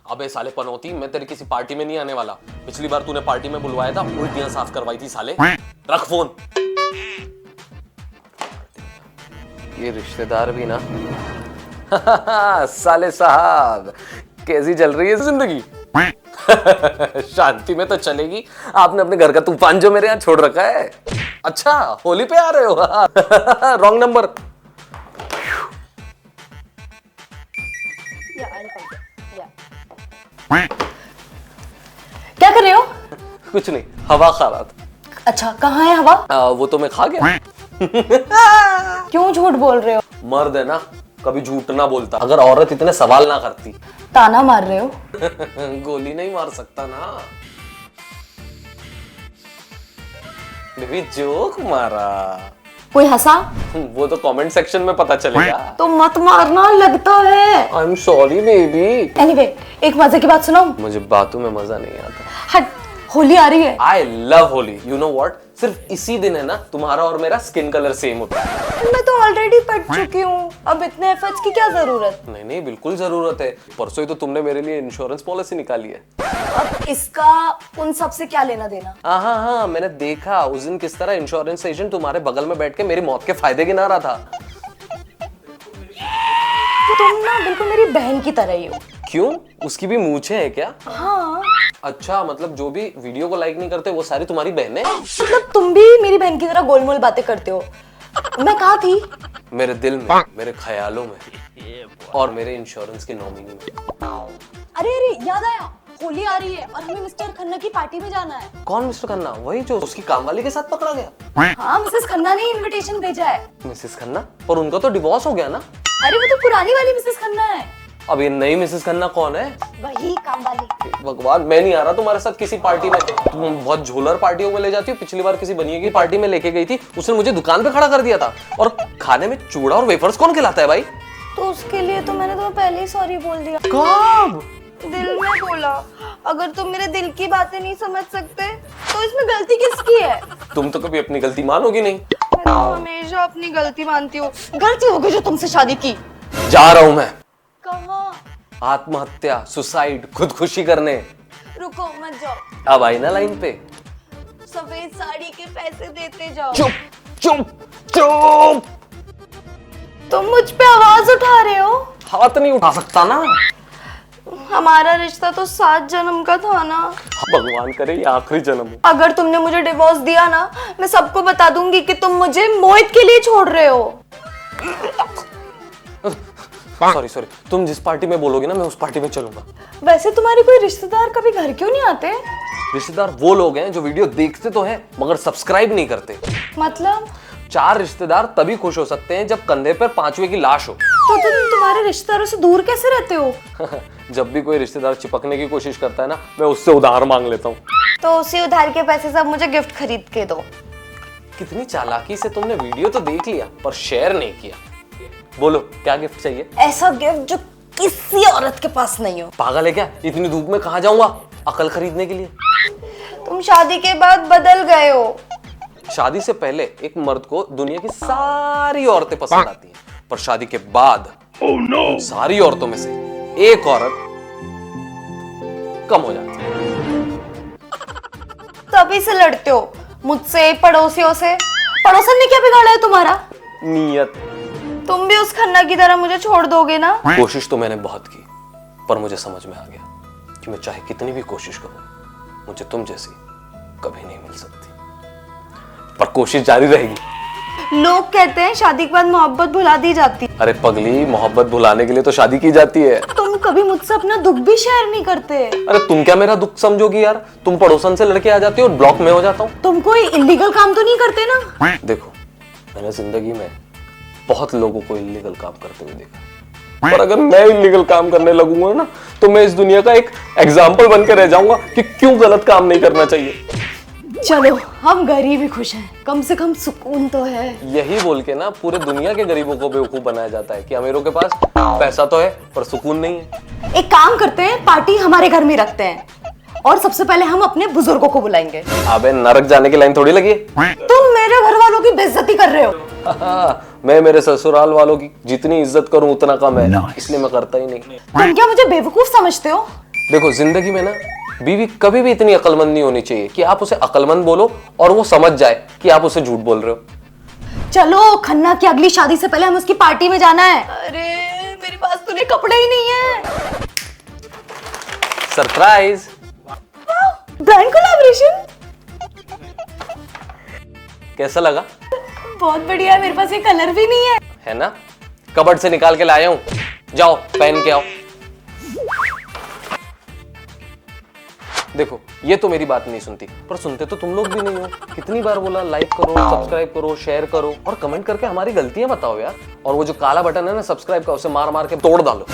अबे साले पनौती, मैं तेरी किसी पार्टी में नहीं आने वाला। पिछली बार तूने पार्टी में बुलवाया था, उल्टियां साफ करवाई थी साले। रख फोन। ये रिश्तेदार भी ना साले साहब, कैसी चल रही है जिंदगी? शांति में तो चलेगी। आपने अपने घर का तूफान जो मेरे यहाँ छोड़ रखा है। अच्छा, होली पे आ रहे हो? Wrong number. क्या कर रहे हो? कुछ नहीं, हवा खा रहा था। अच्छा, कहाँ है हवा? वो तो मैं खा गया। क्यों झूठ बोल रहे हो? मर्द है ना, कभी झूठ ना बोलता। अगर औरत इतने सवाल ना करती। ताना मार रहे हो? गोली नहीं मार सकता ना। बेबी जोक मारा। कोई हंसा? वो तो कमेंट सेक्शन में पता चलेगा। तो मत मारना, लगता है। I am sorry baby. Anyway, एक मजे की बात सुनाऊं? मुझे बातों में मजा नहीं आता। हट, होली आ रही है। I love Holi. You know what, सिर्फ इसी दिन है ना तुम्हारा और मेरा स्किन कलर सेम होता है। मैं तो ऑलरेडी पट चुकी हूँ, अब इतने एफर्ट्स की क्या जरूरत? नहीं नहीं, बिल्कुल जरूरत है। परसों ही तो तुमने मेरे लिए इंश्योरेंस पॉलिसी निकाली है। अब इसका उन सब से क्या लेना देना? हाँ हाँ, मैंने देखा उस दिन किस तरह इंश्योरेंस एजेंट तुम्हारे बगल में बैठ के मेरी मौत के फायदे गिना रहा था। तुम ना बिल्कुल मेरी बहन की तरह ही हो। क्यों, उसकी भी मूछें हैं क्या? हाँ। अच्छा, मतलब जो भी वीडियो को लाइक नहीं करते वो सारी तुम्हारी बहनें? मतलब तुम भी मेरी बहन की तरह गोलमोल बातें करते हो। मैं कहाँ थी? मेरे दिल में, मेरे ख्यालों में और मेरे इंश्योरेंस के नॉमिनी में। अरे अरे, याद आया, होली आ रही है और हमें मिस्टर खन्ना की पार्टी में जाना है। कौन मिस्टर खन्ना? वही जो उसकी कामवाली के साथ पकड़ा गया? हाँ, मिसेस खन्ना ने इनविटेशन भेजा है। मिसेस खन्ना? पर उनका तो डिवोर्स हो गया ना। अरे वो तो पुरानी वाली मिसेस खन्ना है। अब ये नई मिसेस खन्ना कौन है? वही काम वाली। भगवान, मैं नहीं आ रहा तुम्हारे साथ किसी पार्टी में। तुम बहुत झोलर पार्टियों में ले जाती हो। पिछली बार किसी बनिए की पार्टी में लेके गई थी, उसने मुझे दुकान पे खड़ा कर दिया था। और खाने में चूड़ा और वेफर्स कौन खिलाता है भाई? तो उसके लिए तो मैंने तुम्हें पहले ही सॉरी बोल दिया। कब? दिल में बोला। अगर तुम मेरे दिल की बातें नहीं समझ सकते तो इसमें गलती किसकी है? तुम तो कभी अपनी गलती मानोगी नहीं। मैं तो हमेशा अपनी गलती मानती हूँ। गलती होगी जो तुमसे शादी की। जा रहा हूँ मैं। कहाँ? आत्महत्या, सुसाइड, खुदकुशी करने। रुको मत जाओ। अब आई ना लाइन पे। सफेद साड़ी के पैसे देते जाओ। चुप चुप चुप। तुम मुझ पे आवाज उठा रहे हो? हाथ नहीं उठा सकता ना। हमारा रिश्ता तो 7 जन्म का था ना। भगवान करे ये आखिरी जन्म हो। अगर तुमने मुझे डिवोर्स दिया ना, मैं सबको बता दूंगी कि तुम मुझे मोहित के लिए छोड़ रहे हो। सॉरी सॉरी, तुम जिस पार्टी में बोलोगे ना मैं उस पार्टी में चलूंगा। वैसे तुम्हारे कोई रिश्तेदार कभी घर क्यों नहीं आते? रिश्तेदार वो लोग हैं जो वीडियो देखते तो हैं मगर सब्सक्राइब नहीं करते। मतलब? 4 रिश्तेदार तभी खुश हो सकते हैं जब कंधे पर 5वें की लाश हो। तो तुम तुम्हारे रिश्तेदारों से दूर कैसे रहते हो? जब भी कोई रिश्तेदार चिपकने की कोशिश करता है ना, मैं उससे उधार मांग लेता हूँ। तो उसी उधार के पैसे सब मुझे गिफ्ट खरीद के दो। कितनी चालाकी से तुमने वीडियो तो देख लिया पर शेयर नहीं किया। बोलो क्या गिफ्ट चाहिए? ऐसा गिफ्ट जो किसी औरत के पास नहीं हो। पागल है क्या? इतनी धूप में कहाँ जाऊंगा अकल खरीदने के लिए? तुम शादी के बाद बदल गए हो। शादी से पहले एक मर्द को दुनिया की सारी औरतें पसंद आती हैं, पर शादी के बाद सारी औरतों में से एक औरत कम हो जाती है। तभी से लड़ते हो मुझसे, पड़ोसियों से। पड़ोसन ने क्या बिगाड़ा है तुम्हारा? नियत। तुम भी उस खन्ना की तरह मुझे छोड़ दोगे ना? कोशिश तो मैंने बहुत की, पर मुझे समझ में आ गया कि मैं चाहे कितनी भी कोशिश करूं, मुझे तुम जैसी कभी नहीं मिल सकती। पर कोशिश जारी रहेगी। लोग कहते हैं शादी के बाद मोहब्बत भुला दी जाती। अरे पगली, मोहब्बत भुलाने के लिए तो शादी की जाती है। तुम कभी मुझसे अपना दुख भी शेयर नहीं करते। अरे तुम क्या मेरा दुख समझोगी यार? तुम पड़ोसन से लड़के आ जाती हो और ब्लॉक में हो जाता हूँ। तुम कोई इलीगल काम तो नहीं करते ना? देखो, मैंने जिंदगी में बहुत लोगों को इलीगल काम करते हुए देखा, पर अगर मैं इलीगल काम करने लगूंगा ना तो मैं इस दुनिया का एक एग्जाम्पल बनकर रह जाऊंगा कि क्यों गलत काम नहीं करना चाहिए। चलो, हम गरीब ही खुश हैं, कम से कम सुकून तो है। यही बोल के ना पूरे दुनिया के गरीबों को बेवकूफ बनाया जाता है कि अमीरों के पास पैसा तो है पर सुकून नहीं है। एक काम करते हैं, पार्टी हमारे घर में रखते हैं और सबसे पहले हम अपने बुजुर्गों को बुलाएंगे। अबे नरक जाने की लाइन थोड़ी लगी है। तुम मेरे घर वालों की बेइज्जती कर रहे हो। मैं मेरे ससुराल वालों की जितनी इज्जत करूं उतना कम है, इसलिए मैं करता ही नहीं। तुम क्या मुझे बेवकूफ समझते हो? देखो जिंदगी में ना बीवी कभी भी इतनी अक्लमंद नहीं होनी चाहिए कि आप उसे अक्लमंद बोलो और वो समझ जाए कि आप उसे झूठ बोल रहे हो। चलो खन्ना की अगली शादी से पहले हमें उसकी पार्टी में जाना है। अरे मेरे पास तो नहीं कपड़े ही नहीं है। सरप्राइज। Brand collaboration. कैसा लगा? बहुत बढ़िया है, मेरे पास ये कलर भी नहीं है ना? कबर्ड से निकाल के लाया हूं, जाओ पहन के आओ। देखो ये तो मेरी बात नहीं सुनती, पर सुनते तो तुम लोग भी नहीं हो। कितनी बार बोला लाइक करो, सब्सक्राइब करो, शेयर करो और कमेंट करके हमारी गलतियां बताओ यार। और वो जो काला बटन है ना सब्सक्राइब का, उसे मार मार के तोड़ डालो।